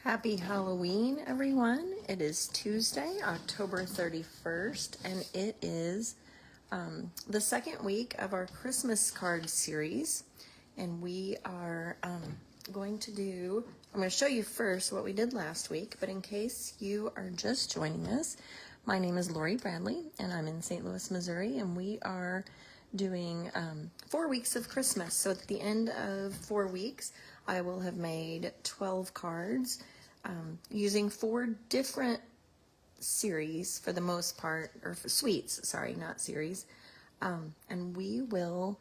Happy Halloween, everyone. It is Tuesday, October 31st, and it is the second week of our Christmas card series. And we are I'm going to show you first what we did last week, but in case you are just joining us, my name is Lori Bradley, and I'm in St. Louis, Missouri, and we are doing 4 weeks of Christmas. So at the end of 4 weeks, I will have made 12 cards using 4 different series for the most part, or for suites, sorry, not series. And we will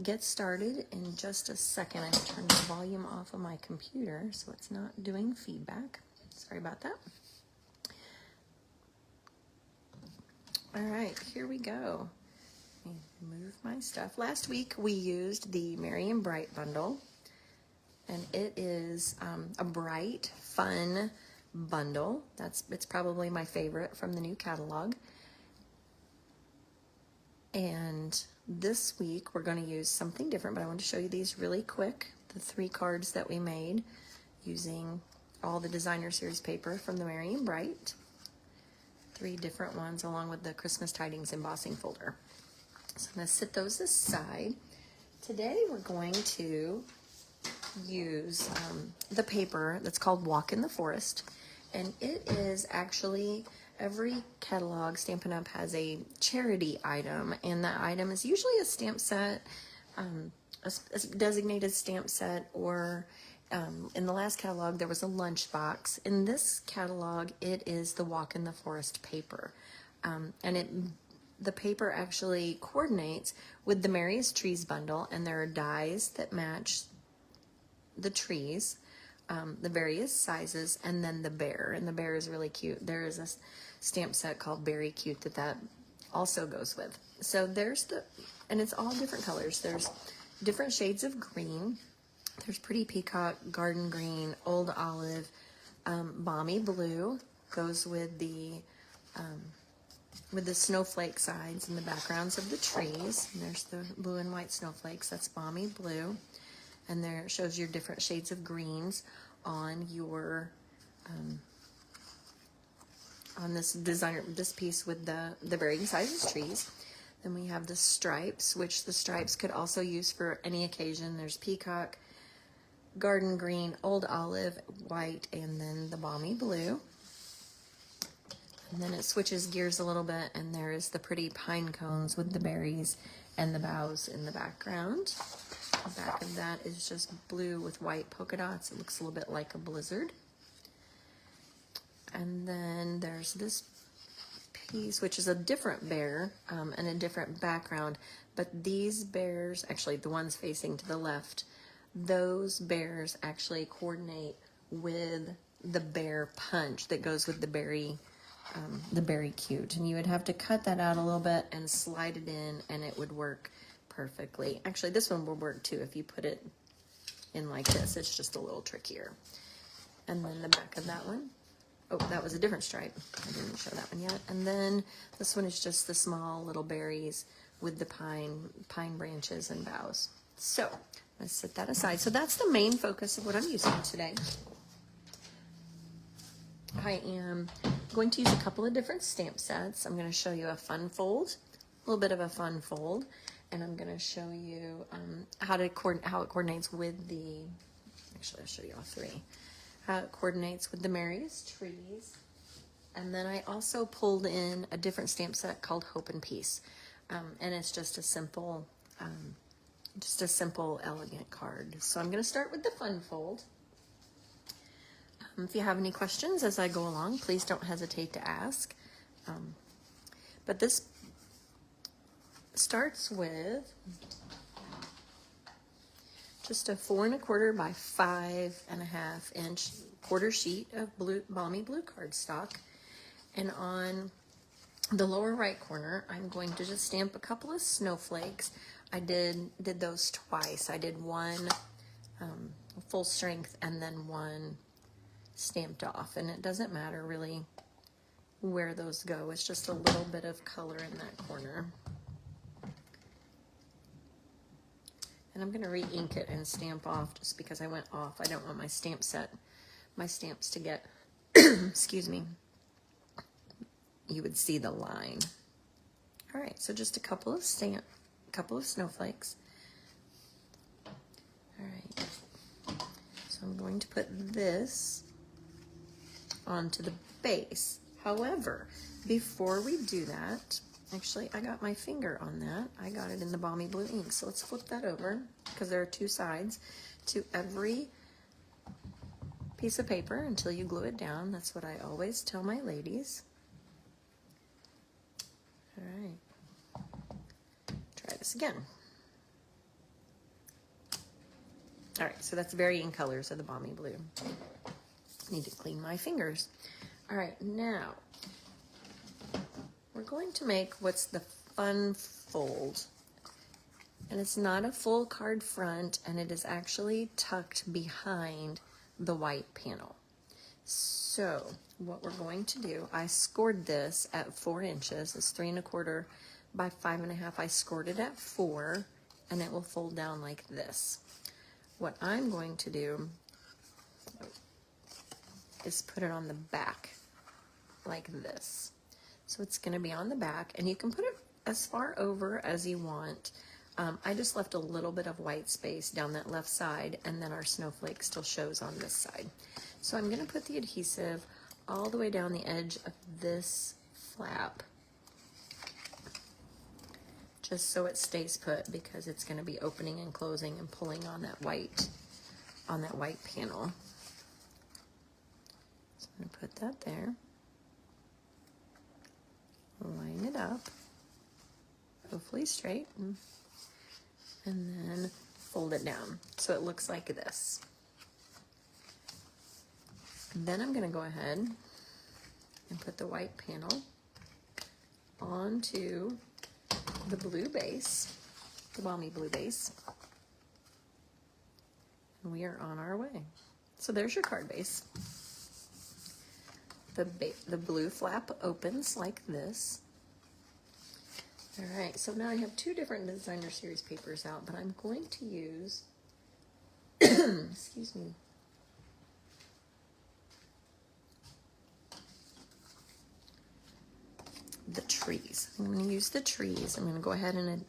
get started in just a second. I turned the volume off of my computer so it's not doing feedback. Sorry about that. All right, here we go. Let me move my stuff. Last week we used the Merry and Bright bundle, and it is a bright, fun bundle. It's probably my favorite from the new catalog. And this week we're going to use something different, but I want to show you these really quick. The 3 cards that we made using all the designer series paper from the Merry and Bright. 3 different ones along with the Christmas Tidings embossing folder. So I'm going to set those aside. Today we're going to use the paper that's called Walk in the Forest, and it is actually, every catalog Stampin' Up! Has a charity item, and that item is usually a stamp set, a designated stamp set, or in the last catalog there was a lunchbox. In this catalog it is the Walk in the Forest paper, and the paper actually coordinates with the Merriest Trees bundle, and there are dies that match the trees, the various sizes, and then the bear. And the bear is really cute. There is a stamp set called Beary Cute that also goes with. So and it's all different colors. There's different shades of green. There's pretty peacock, garden green, old olive, balmy blue goes with the snowflake sides and the backgrounds of the trees. And there's the blue and white snowflakes. That's balmy blue. And there it shows your different shades of greens on your on this piece with the varying sizes trees. Then we have the stripes, which the stripes could also use for any occasion. There's peacock, garden green, old olive, white, and then the balmy blue. And then it switches gears a little bit, and there is the pretty pine cones with the berries and the boughs in the background. The back of that is just blue with white polka dots. It looks a little bit like a blizzard. And then there's this piece, which is a different bear and a different background. But these bears, actually the ones facing to the left, those bears actually coordinate with the bear punch that goes with the berry cute. And you would have to cut that out a little bit and slide it in, and it would work perfectly. Actually, this one will work too if you put it in like this. It's just a little trickier. And then the back of that one, oh, that was a different stripe. I didn't show that one yet. And then this one is just the small little berries with the pine branches and boughs. So let's set that aside. So that's the main focus of what I'm using today. I am going to use a couple of different stamp sets. I'm going to show you a fun fold, a little bit of a fun fold, and I'm going to show you how it coordinates with the, actually I'll show you all 3, how it coordinates with the Merriest Trees. And then I also pulled in a different stamp set called Hope and Peace, and it's just a simple, elegant card. So I'm going to start with the fun fold. If you have any questions as I go along, please don't hesitate to ask. But this starts with just a 4 1/4 by 5 1/2 inch quarter sheet of balmy blue cardstock. And on the lower right corner, I'm going to just stamp a couple of snowflakes. I did those twice. I did one full strength and then one stamped off, and it doesn't matter really where those go. It's just a little bit of color in that corner. And I'm going to re-ink it and stamp off just because I went off. I don't want my stamp set my stamps to get, excuse me, you would see the line. All right, so just a couple of snowflakes. All right, so I'm going to put this onto the base. However, before we do that, actually, I got my finger on that. I got it in the Balmy Blue ink. So let's flip that over, because there are two sides to every piece of paper until you glue it down. That's what I always tell my ladies. All right. Try this again. All right, so that's varying colors of the Balmy Blue. Need to clean my fingers. All right, now we're going to make what's the fun fold. And it's not a full card front, and it is actually tucked behind the white panel. So what we're going to do, I scored this at 4 inches. It's 3 1/4 by 5 1/2. I scored it at 4, and it will fold down like this. What I'm going to do is put it on the back like this. So it's going to be on the back, and you can put it as far over as you want. I just left a little bit of white space down that left side, and then our snowflake still shows on this side. So I'm going to put the adhesive all the way down the edge of this flap, just so it stays put, because it's going to be opening and closing and pulling on that white panel. So I'm going to put that there. Line it up, hopefully straight, and then fold it down so it looks like this. Then I'm going to go ahead and put the white panel onto the blue base, the Balmy Blue base, and we are on our way. So there's your card base. The blue flap opens like this. All right, so now I have 2 different designer series papers out, but I'm going to use, excuse me, the trees. I'm going to use the trees. I'm going to go ahead and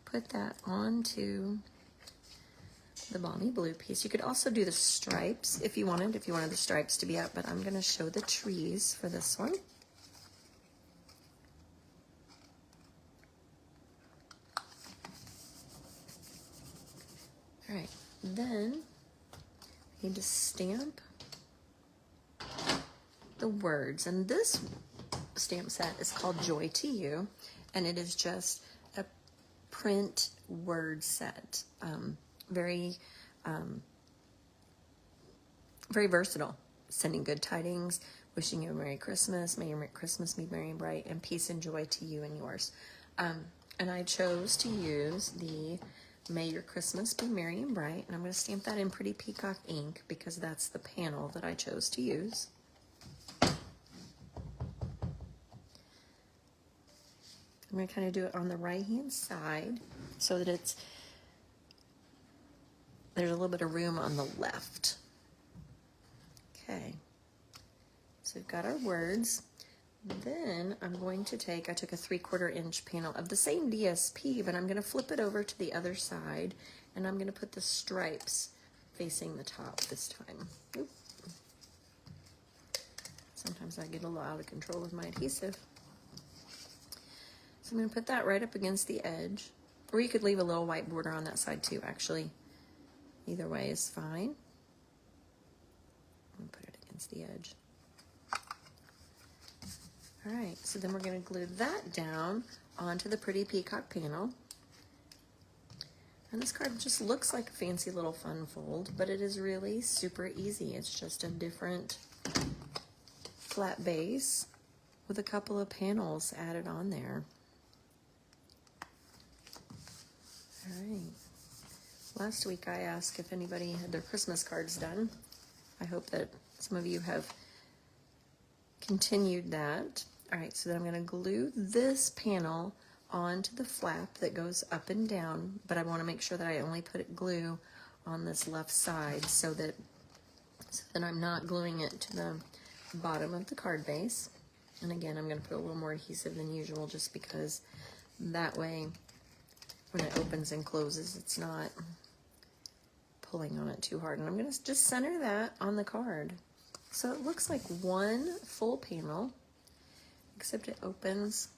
put that onto the Balmy Blue piece. You could also do the stripes if you wanted the stripes to be up, but I'm going to show the trees for this one. All right, then I need to stamp the words, and this stamp set is called Joy to You, and it is just a print word set. Very versatile. Sending good tidings, wishing you a Merry Christmas, may your Christmas be merry and bright, and peace and joy to you and yours. And I chose to use the May Your Christmas Be Merry and Bright, and I'm going to stamp that in Pretty Peacock ink because that's the panel that I chose to use. I'm going to kind of do it on the right-hand side so that there's a little bit of room on the left. Okay, so we've got our words. Then I'm going to I took a 3/4 inch panel of the same DSP, but I'm going to flip it over to the other side, and I'm going to put the stripes facing the top this time. Oop. Sometimes I get a little out of control with my adhesive. So I'm going to put that right up against the edge, or you could leave a little white border on that side too, actually. Either way is fine. I'm going to put it against the edge. All right, so then we're going to glue that down onto the Pretty Peacock panel. And this card just looks like a fancy little fun fold, but it is really super easy. It's just a different flat base with a couple of panels added on there. All right. Last week I asked if anybody had their Christmas cards done. I hope that some of you have continued that. All right, so then I'm going to glue this panel onto the flap that goes up and down, but I want to make sure that I only put glue on this left side so that so that I'm not gluing it to the bottom of the card base. And again, I'm going to put a little more adhesive than usual just because that way when it opens and closes, it's not pulling on it too hard. And I'm going to just center that on the card. So it looks like one full panel, except it opens,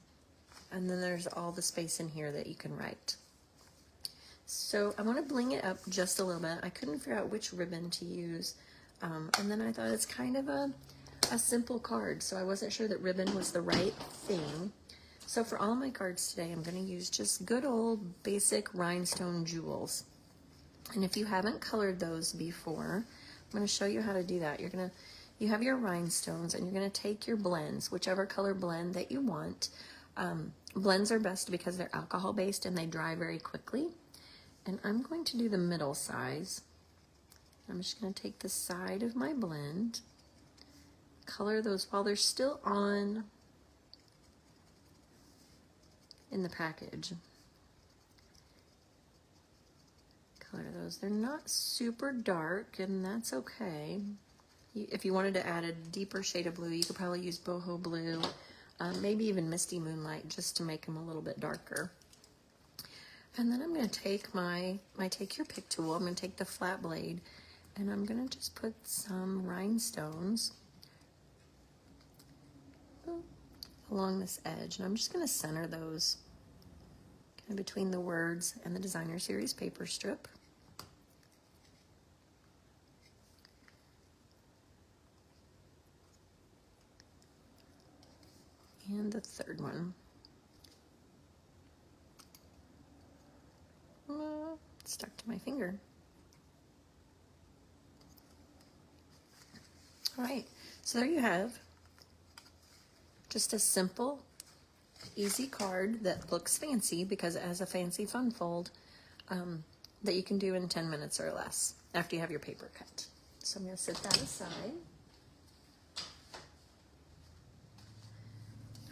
and then there's all the space in here that you can write. So I want to bling it up just a little bit. I couldn't figure out which ribbon to use, and then I thought it's kind of a simple card, so I wasn't sure that ribbon was the right thing. So for all my cards today, I'm going to use just good old basic rhinestone jewels. And if you haven't colored those before, I'm going to show you how to do that. You have your rhinestones, and you're going to take your blends, whichever color blend that you want. Blends are best because they're alcohol based and they dry very quickly. And I'm going to do the middle size. I'm just going to take the side of my blend, color those while they're still on in the package. Color those. They're not super dark, and that's okay. If you wanted to add a deeper shade of blue, you could probably use boho blue, maybe even misty moonlight, just to make them a little bit darker. And then I'm going to take my take your pick tool. I'm going to take the flat blade, and I'm going to just put some rhinestones along this edge, and I'm just going to center those kind of between the words and the Designer Series paper strip. And the third one. Stuck to my finger. All right, so there you have just a simple, easy card that looks fancy because it has a fancy fun fold that you can do in 10 minutes or less after you have your paper cut. So I'm going to set that aside.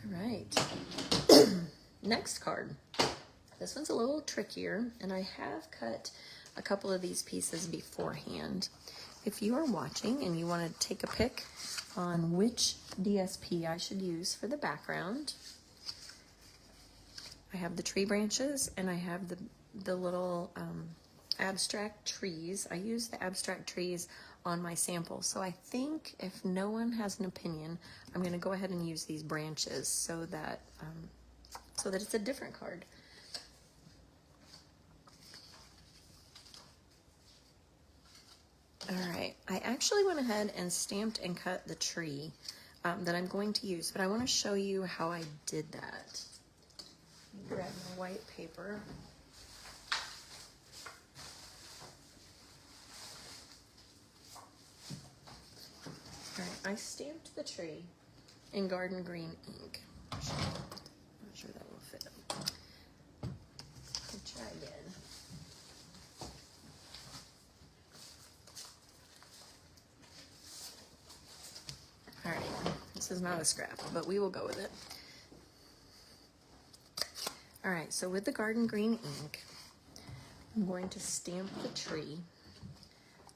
All right, next card. This one's a little trickier, and I have cut a couple of these pieces beforehand. If you are watching and you want to take a pick on which DSP I should use for the background, I have the tree branches and I have the little abstract trees. I use the abstract trees on my sample. So I think if no one has an opinion, I'm going to go ahead and use these branches so that it's a different card. All right, I actually went ahead and stamped and cut the tree that I'm going to use, but I want to show you how I did that. Grab my white paper. All right, I stamped the tree in garden green ink. I'm not sure that will fit. I'll try again. All right, this is not a scrap, but we will go with it. All right, so with the garden green ink, I'm going to stamp the tree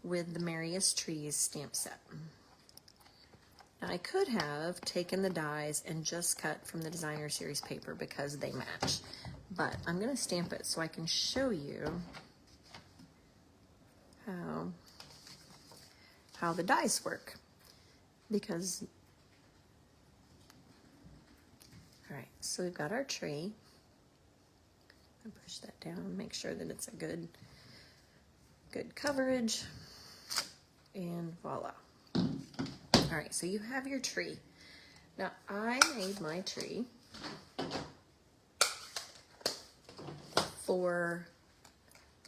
with the Merriest Trees stamp set. Now, I could have taken the dies and just cut from the Designer Series paper because they match, but I'm going to stamp it so I can show you how the dies work. Because, all right, so we've got our tree. I push that down, make sure that it's a good coverage, and voila. All right, so you have your tree. Now, I made my tree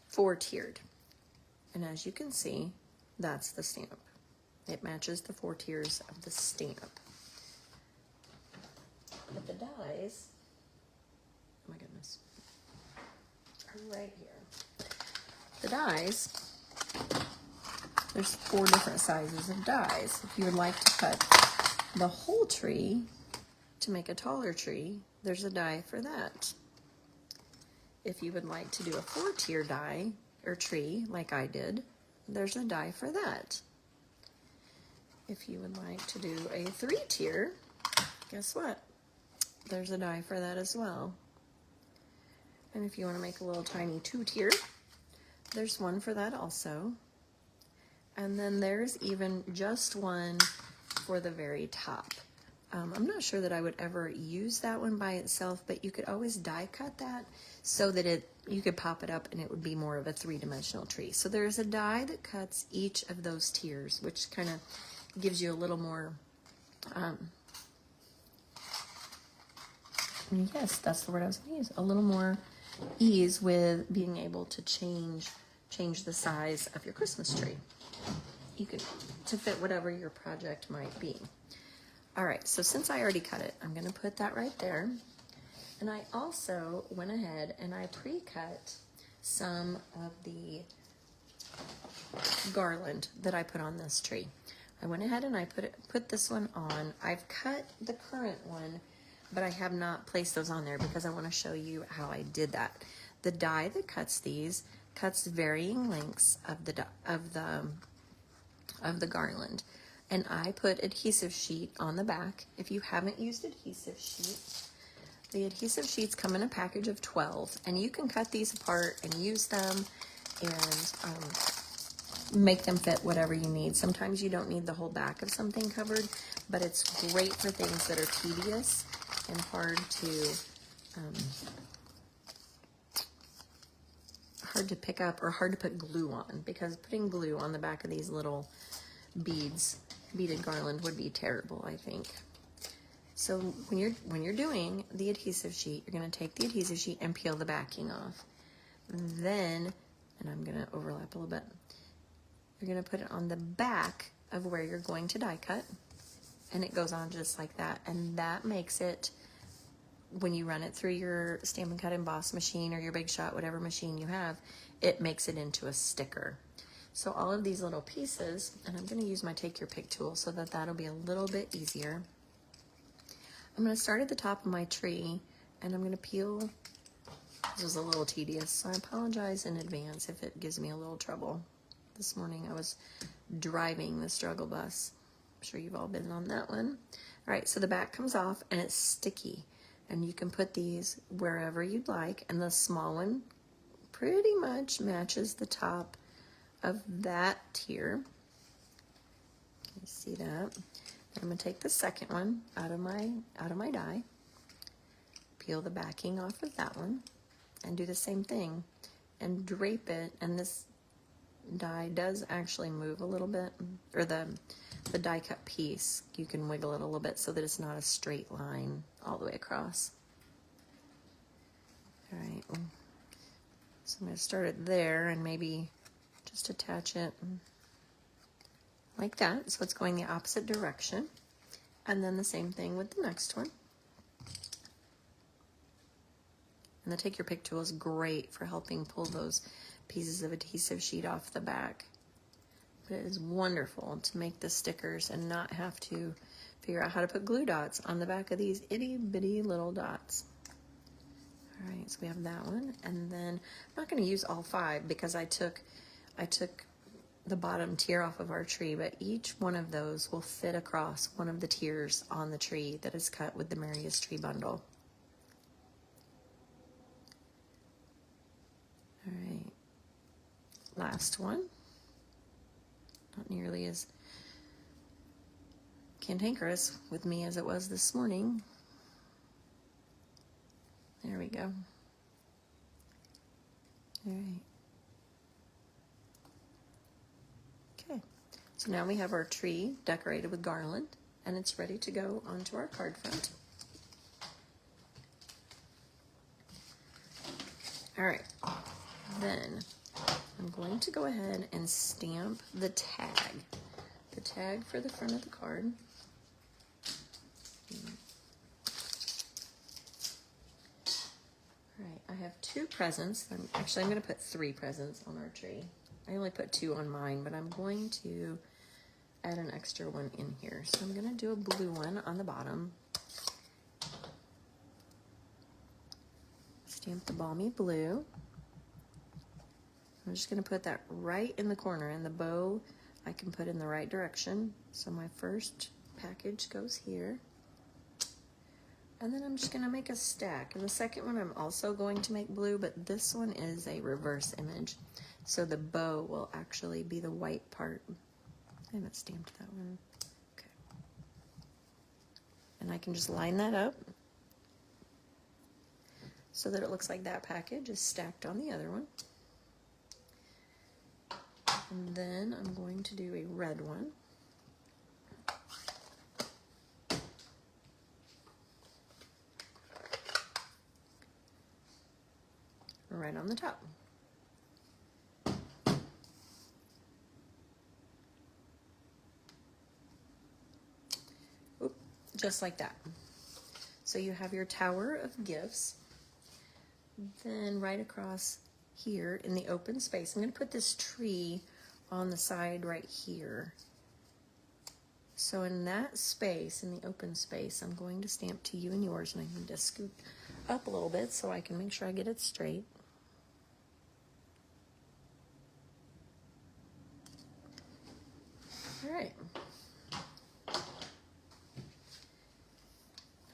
four-tiered, and as you can see, that's the stamp. It matches the 4 tiers of the stamp. But the dies, oh my goodness, are right here. The dies, there's 4 different sizes of dies. If you would like to cut the whole tree to make a taller tree, there's a die for that. If you would like to do a 4-tier die or tree like I did, there's a die for that. if you would like to do a 3-tier, guess what? There's a die for that as well. And if you want to make a little tiny 2-tier, there's one for that also. And then there's even just one for the very top. I'm not sure that I would ever use that one by itself, but you could always die cut that so that you could pop it up and it would be more of a 3-dimensional tree. So there's a die that cuts each of those tiers, which kind of gives you a little more, yes, that's the word I was going to use, a little more ease with being able to change the size of your Christmas tree. You could, to fit whatever your project might be. All right, so since I already cut it, I'm gonna put that right there. And I also went ahead and I pre-cut some of the garland that I put on this tree. I went ahead and I put this one on. I've cut the current one, but I have not placed those on there because I wanna show you how I did that. The die that cuts these cuts varying lengths of the garland. And I put adhesive sheet on the back. If you haven't used adhesive sheet, the adhesive sheets come in a package of 12, and you can cut these apart and use them and make them fit whatever you need. Sometimes you don't need the whole back of something covered, but it's great for things that are tedious and hard to pick up or hard to put glue on, because putting glue on the back of these little beaded garland would be terrible, I think. So when you're doing the adhesive sheet, you're going to take the adhesive sheet and peel the backing off. Then, and I'm going to overlap a little bit, you're going to put it on the back of where you're going to die cut, and it goes on just like that. And that makes it, when you run it through your Stampin' Cut Emboss machine or your Big Shot, whatever machine you have, it makes it into a sticker. So all of these little pieces, and I'm going to use my Take Your Pick tool so that that'll be a little bit easier. I'm going to start at the top of my tree, and I'm going to peel. This was a little tedious, so I apologize in advance if it gives me a little trouble. This morning I was driving the struggle bus. I'm sure you've all been on that one. All right, so the back comes off, and it's sticky, and you can put these wherever you'd like, and the small one pretty much matches the top of that tier. You see that? I'm going to take the second one out of my die, peel the backing off of that one, and do the same thing and drape it. And this die does actually move a little bit, or the die cut piece, you can wiggle it a little bit so that it's not a straight line all the way across. All right, so I'm going to start it there and maybe just attach it like that, so it's going the opposite direction. And then the same thing with the next one. And the Take Your Pick tool is great for helping pull those pieces of adhesive sheet off the back. But it is wonderful to make the stickers and not have to figure out how to put glue dots on the back of these itty bitty little dots. All right, so we have that one. And then I'm not going to use all 5 because I took the bottom tier off of our tree, but each one of those will fit across one of the tiers on the tree that is cut with the Merriest tree bundle. All right, last one. Not nearly as cantankerous with me as it was this morning. There we go. All right. Okay, so now we have our tree decorated with garland, and it's ready to go onto our card front. All right, then I'm going to go ahead and stamp the tag for the front of the card. All right, I have 2 presents. I'm going to put 3 presents on our tree. I only put 2 on mine, but I'm going to add an extra one in here. So I'm going to do a blue one on the bottom. Stamp the balmy blue. I'm just going to put that right in the corner, and the bow I can put in the right direction. So my first package goes here. And then I'm just gonna make a stack. And the second one I'm also going to make blue, but this one is a reverse image. So the bow will actually be the white part. I haven't stamped that one. Okay. And I can just line that up so that it looks like that package is stacked on the other one. And then I'm going to do a red one. Right on the top. Oop, just like that. So you have your tower of gifts. Then right across here in the open space, I'm going to put this tree on the side right here. So in that space, in the open space, I'm going to stamp to you and yours, and I need to scoot up a little bit so I can make sure I get it straight. All right.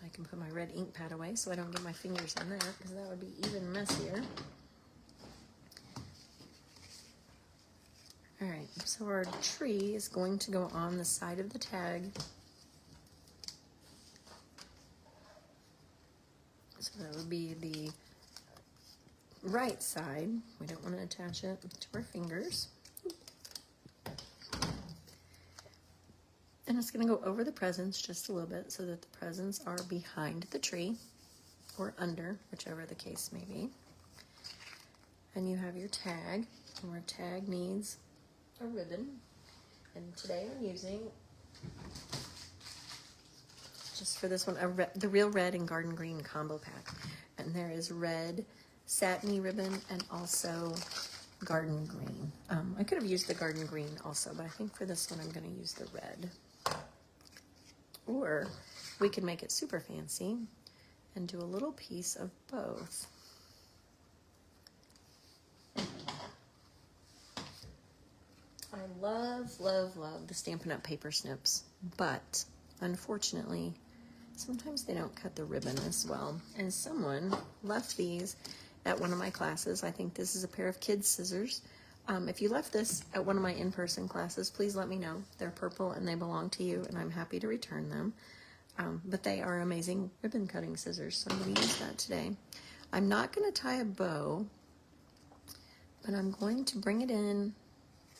I can put my red ink pad away so I don't get my fingers on that, because that would be even messier. All right, so our tree is going to go on the side of the tag. So that would be the right side. We don't want to attach it to our fingers. And it's going to go over the presents just a little bit so that the presents are behind the tree or under, whichever the case may be. And you have your tag, and our tag needs a ribbon. And today I'm using, just for this one, the Real Red and Garden Green combo pack. And there is red satiny ribbon and also garden green. I could have used the garden green also, but I think for this one I'm going to use the red. Or we can make it super fancy and do a little piece of both. I love, love, love the Stampin' Up! Paper snips, but unfortunately, sometimes they don't cut the ribbon as well. And someone left these at one of my classes. I think this is a pair of kids' scissors. If you left this at one of my in-person classes, please let me know. They're purple and they belong to you, and I'm happy to return them. But they are amazing ribbon cutting scissors, so I'm going to use that today. I'm not going to tie a bow, but I'm going to bring it in,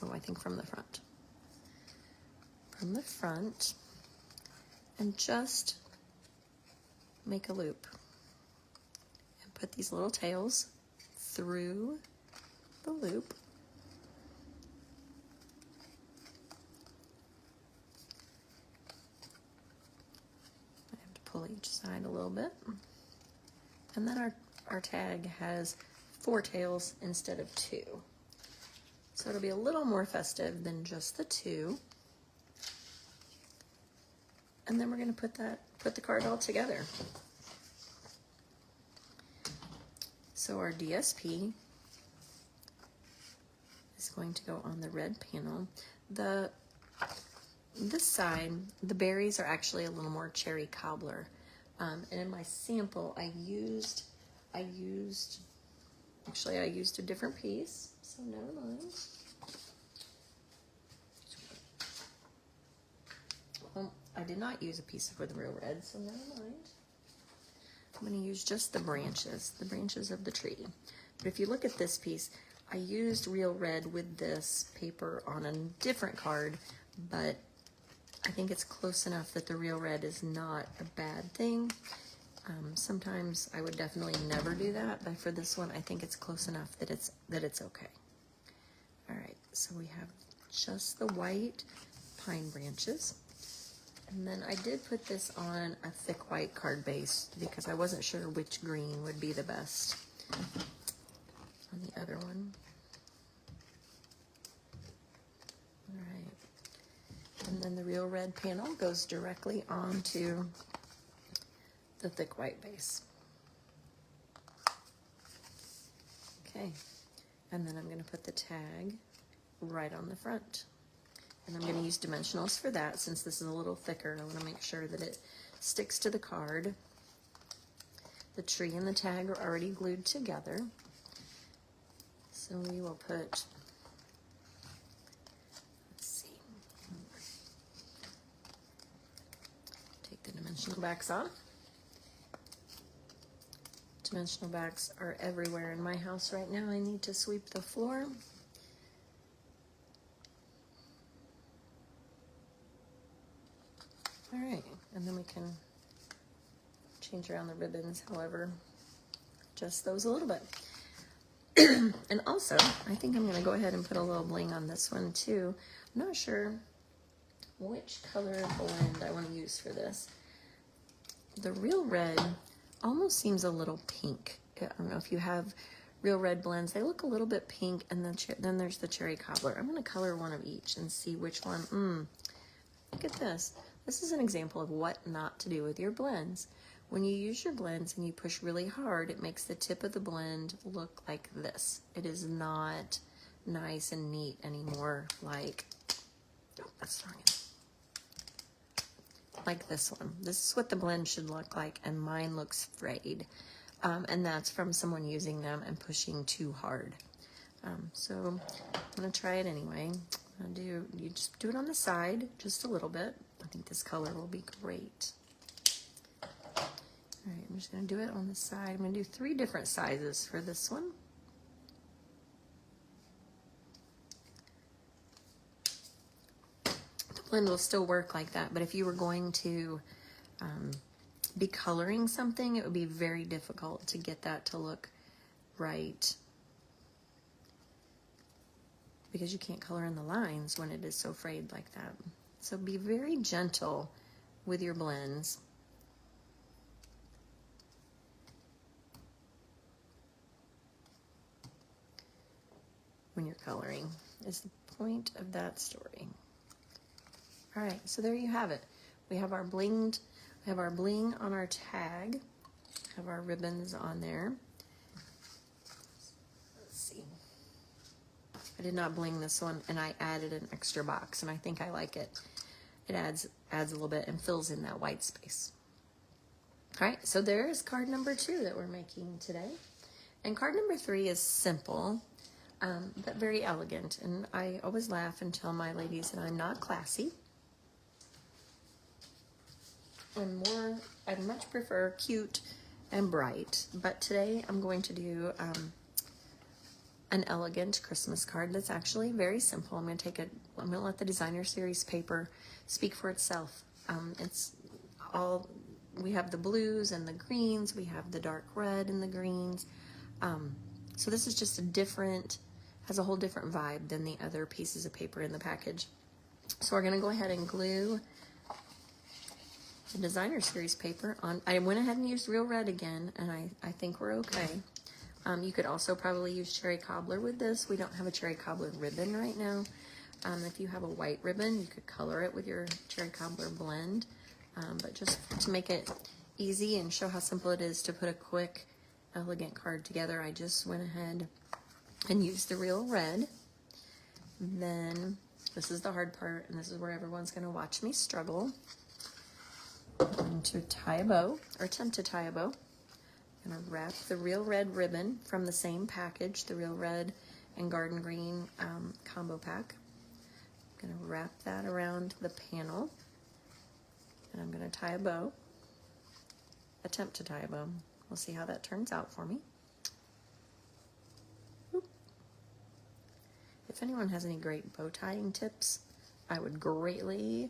oh, I think from the front. From the front, and just make a loop. And put these little tails through the loop. Pull each side a little bit. And then our tag has 4 tails instead of 2. So it'll be a little more festive than just the 2. And then we're going to put the card all together. So our DSP is going to go on the red panel. This side, the berries are actually a little more cherry cobbler. And in my sample, I used a different piece, so never mind. Well, I did not use a piece of the Real Red, so never mind. I'm going to use just the branches of the tree. But if you look at this piece, I used Real Red with this paper on a different card, but I think it's close enough that the Real Red is not a bad thing. Sometimes I would definitely never do that, but for this one, I think it's close enough that it's okay. All right, so we have just the white pine branches. And then I did put this on a thick white card base because I wasn't sure which green would be the best on the other one. All right. And then the Real Red panel goes directly onto the thick white base. Okay. And then I'm going to put the tag right on the front. And I'm going to use dimensionals for that since this is a little thicker. I want to make sure that it sticks to the card. The tree and the tag are already glued together. So we will put, let's see, take the dimensional backs off. Dimensional backs are everywhere in my house right now. I need to sweep the floor. All right, and then we can change around the ribbons, however, just those a little bit. And also, I think I'm gonna go ahead and put a little bling on this one too. I'm not sure which color blend I wanna use for this. The real red almost seems a little pink. I don't know if you have real red blends. They look a little bit pink, and then there's the cherry cobbler. I'm gonna color one of each and see which one. Look at this. This is an example of what not to do with your blends. When you use your blends and you push really hard, it makes the tip of the blend look like this. It is not nice and neat anymore, like, oh, that's wrong. Like this one. This is what the blend should look like, and mine looks frayed. And that's from someone using them and pushing too hard. So I'm gonna try it anyway. You just do it on the side, just a little bit. I think this color will be great. All right, I'm just gonna do it on the side. I'm gonna do 3 different sizes for this one. The blend will still work like that, but if you were going to be coloring something, it would be very difficult to get that to look right, because you can't color in the lines when it is so frayed like that. So be very gentle with your blends. When you're coloring is the point of that story. All right, so there you have it. We have our bling on our tag, have our ribbons on there. Let's see. I did not bling this one, and I added an extra box, and I think I like it. It adds a little bit and fills in that white space. All right, so there is card number 2 that we're making today. And card number 3 is simple, but very elegant. And I always laugh and tell my ladies that I'm not classy. I'd much prefer cute and bright. But today I'm going to do an elegant Christmas card that's actually very simple. I'm gonna let the designer series paper speak for itself. We have the blues and the greens, we have the dark red and the greens. So this is just has a whole different vibe than the other pieces of paper in the package. So we're gonna go ahead and glue the designer series paper on. I went ahead and used real red again, and I think we're okay. You could also probably use cherry cobbler with this. We don't have a cherry cobbler ribbon right now. If you have a white ribbon, you could color it with your cherry cobbler blend. But just to make it easy and show how simple it is to put a quick, elegant card together, I just went ahead and used the real red. Then, this is the hard part, and this is where everyone's gonna watch me struggle. I'm going to tie a bow, or attempt to tie a bow. I'm gonna wrap the real red ribbon from the same package, the real red and garden green combo pack. I'm gonna wrap that around the panel, and I'm gonna tie a bow, attempt to tie a bow. We'll see how that turns out for me. Oop. If anyone has any great bow tying tips, I would greatly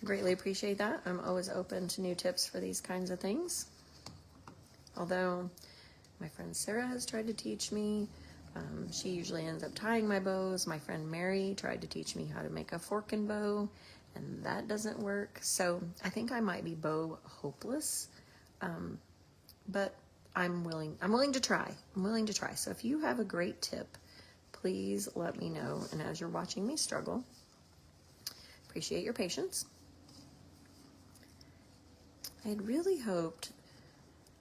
appreciate that. I'm always open to new tips for these kinds of things. Although my friend Sarah has tried to teach me, she usually ends up tying my bows. My friend Mary tried to teach me how to make a fork and bow, and that doesn't work. So I think I might be bow hopeless, but I'm willing to try. I'm willing to try. So if you have a great tip, please let me know. And as you're watching me struggle, appreciate your patience. I had really hoped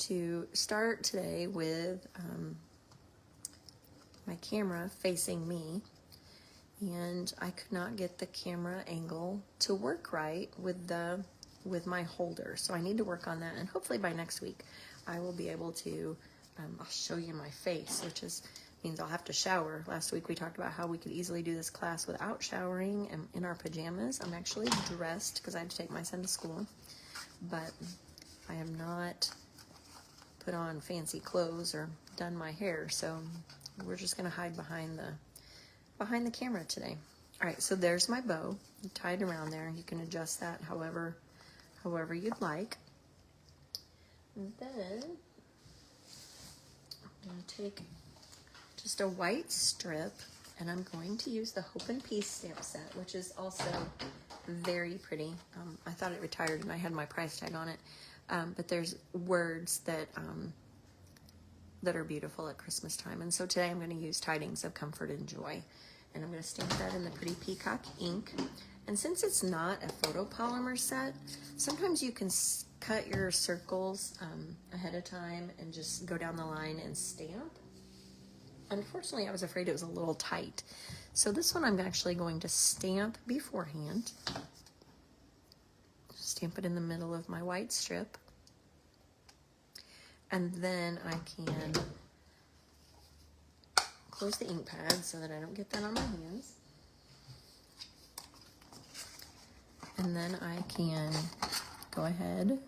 to start today with my camera facing me, and I could not get the camera angle to work right with my holder. So I need to work on that, and hopefully by next week I will be able to, I'll show you my face, which means I'll have to shower. Last week we talked about how we could easily do this class without showering and in our pajamas. I'm actually dressed because I had to take my son to school, but I have not put on fancy clothes or done my hair, so we're just gonna hide behind the camera today. All right, so there's my bow tied around there. You can adjust that however you'd like. And then I'm gonna take just a white strip, and I'm going to use the Hope and Peace stamp set, which is also very pretty. I thought it retired and I had my price tag on it, but there's words that are beautiful at Christmas time. And so today I'm going to use Tidings of Comfort and Joy, and I'm going to stamp that in the Pretty Peacock ink. And since it's not a photopolymer set, sometimes you can cut your circles ahead of time and just go down the line and stamp. Unfortunately, I was afraid it was a little tight. So this one I'm actually going to stamp beforehand. Stamp it in the middle of my white strip. And then I can close the ink pad so that I don't get that on my hands. And then I can go ahead,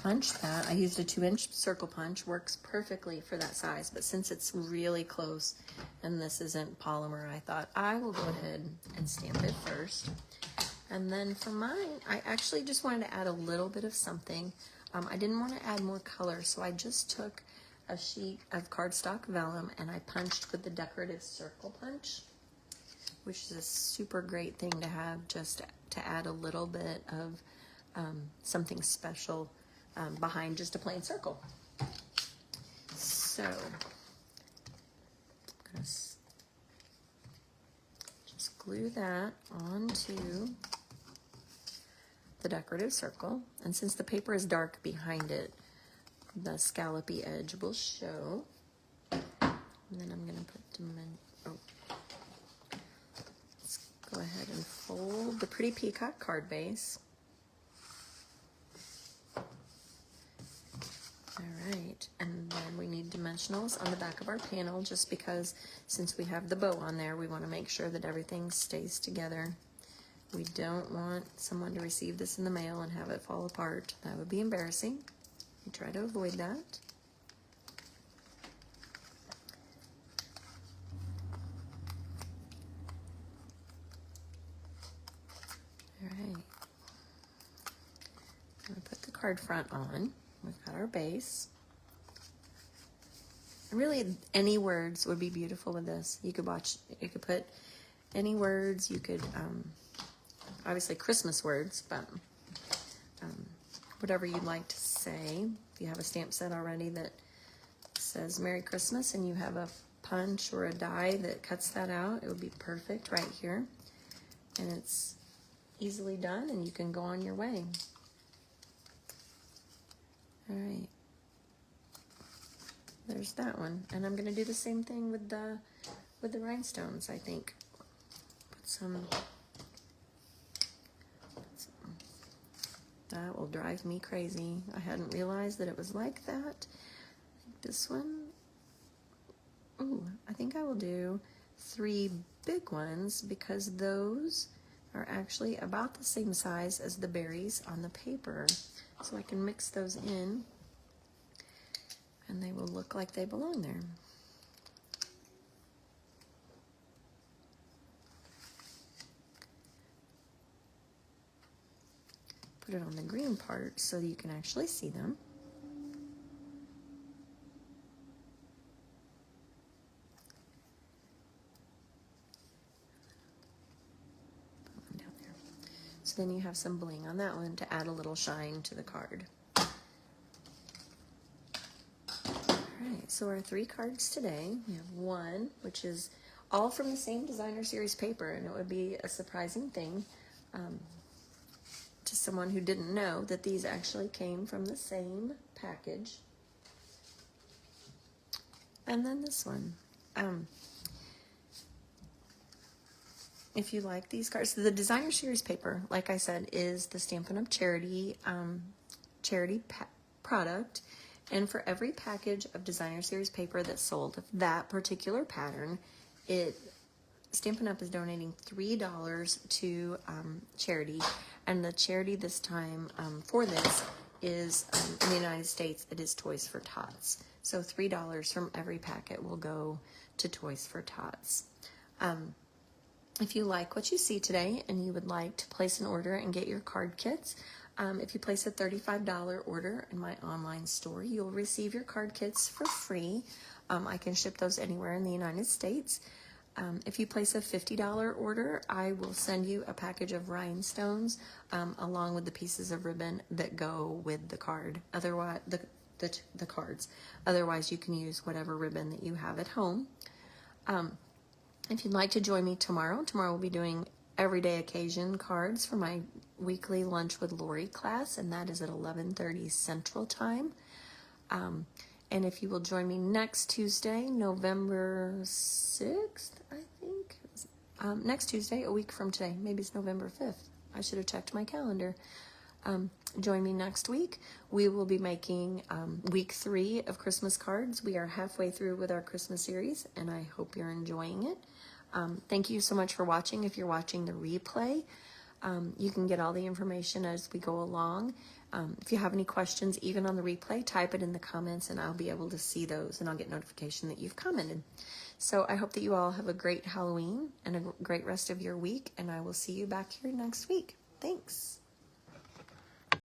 punch that. I used a 2-inch circle punch, works perfectly for that size, but since it's really close and this isn't polymer, I thought I will go ahead and stamp it first. And then for mine, I actually just wanted to add a little bit of something. I didn't want to add more color, so I just took a sheet of cardstock vellum and I punched with the decorative circle punch, which is a super great thing to have just to add a little bit of something special behind just a plain circle. So I'm gonna just glue that onto the decorative circle, and since the paper is dark behind it, the scallopy edge will show. And then I'm gonna put them in. Let's go ahead and fold the Pretty Peacock card base. Alright, and then we need dimensionals on the back of our panel, just because since we have the bow on there, we want to make sure that everything stays together. We don't want someone to receive this in the mail and have it fall apart. That would be embarrassing. We try to avoid that. Alright, I'm going to put the card front on. We've got our base. Really, any words would be beautiful with this. You could put any words. You could, obviously Christmas words, but whatever you'd like to say. If you have a stamp set already that says Merry Christmas and you have a punch or a die that cuts that out, it would be perfect right here. And it's easily done and you can go on your way. All right, there's that one, and I'm going to do the same thing with the rhinestones. I think put some. That will drive me crazy. I hadn't realized that it was like that. This one, ooh, I think I will do 3 big ones because those are actually about the same size as the berries on the paper. So I can mix those in and they will look like they belong there. Put it on the green part so you can actually see them. So then you have some bling on that one to add a little shine to the card. Alright, so our 3 cards today, we have one, which is all from the same designer series paper, and it would be a surprising thing to someone who didn't know that these actually came from the same package. and then this one. If you like these cards, the designer series paper, like I said, is the Stampin' Up! Charity product. And for every package of designer series paper that's sold of that particular pattern, Stampin' Up! Is donating $3 to charity. And the charity this time for this is, in the United States, it is Toys for Tots. So $3 from every packet will go to Toys for Tots. If you like what you see today and you would like to place an order and get your card kits, if you place a $35 order in my online store, you'll receive your card kits for free. I can ship those anywhere in the United States. If you place a $50 order, I will send you a package of rhinestones along with the pieces of ribbon that go with the card. Otherwise, the cards. Otherwise, you can use whatever ribbon that you have at home. If you'd like to join me tomorrow we'll be doing everyday occasion cards for my weekly Lunch with Lori class, and that is at 11:30 Central Time. And if you will join me next Tuesday, November 6th, I think. Next Tuesday, a week from today. Maybe it's November 5th. I should have checked my calendar. Join me next week. We will be making week 3 of Christmas cards. We are halfway through with our Christmas series, and I hope you're enjoying it. Thank you so much for watching. If you're watching the replay, you can get all the information as we go along. If you have any questions, even on the replay, type it in the comments, and I'll be able to see those, and I'll get notification that you've commented. So I hope that you all have a great Halloween and a great rest of your week, and I will see you back here next week. Thanks.